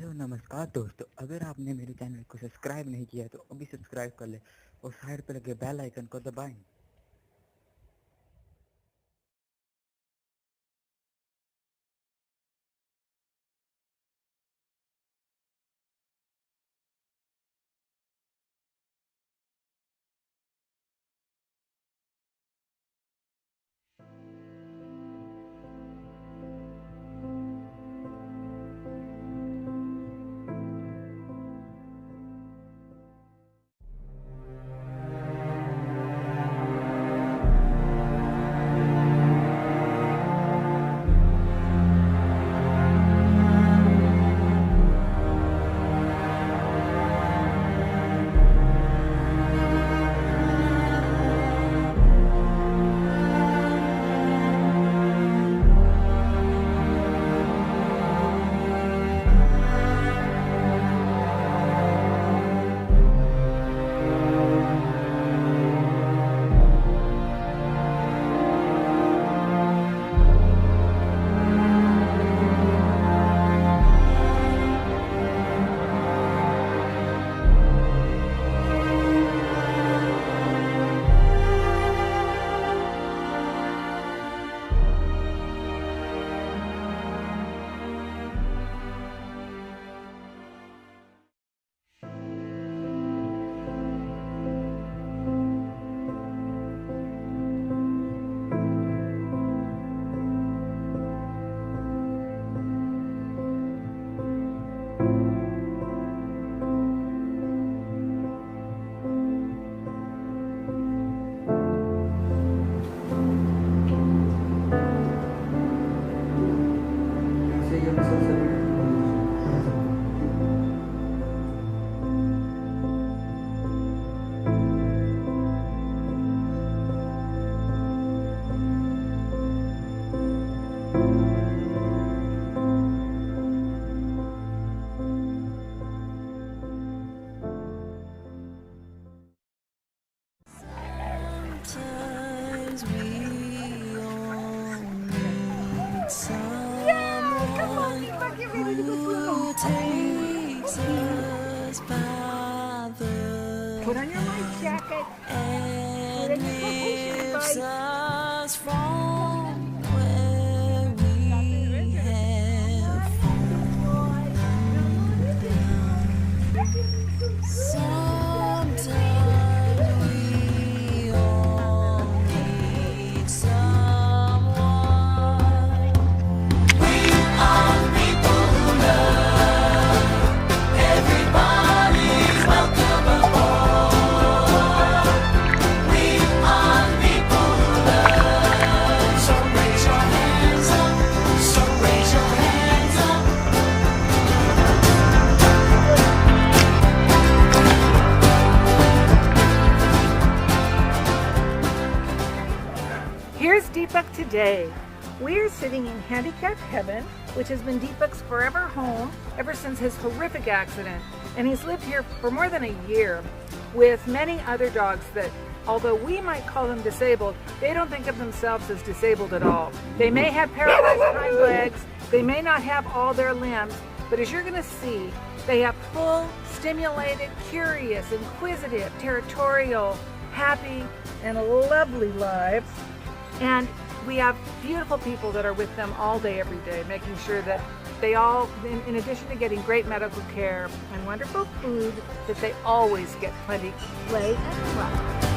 Hello नमस्कार दोस्तों, अगर आपने मेरे चैनल को सब्सक्राइब नहीं किया तो अभी सब्सक्राइब कर ले और साइड पर लगे बेल आइकन को दबाएं। Sometimes we all need someone who takes us by the Put on your life jacket. and lifts us from where we have sometimes we all need someone. We are people who love. Everybody's welcome aboard. We are people who love. So raise your hands up. So raise your hands up. Here's Deepak today. We're sitting in Handicapped Heaven, which has been Deepak's forever home ever since his horrific accident. And he's lived here for more than a year with many other dogs that, although we might call them disabled, they don't think of themselves as disabled at all. They may have paralyzed hind legs, they may not have all their limbs, but as you're going to see, they have full, stimulated, curious, inquisitive, territorial, happy, and lovely lives. And we have beautiful people that are with them all day, every day, making sure that they all, in addition to getting great medical care and wonderful food, that they always get plenty of play and fun.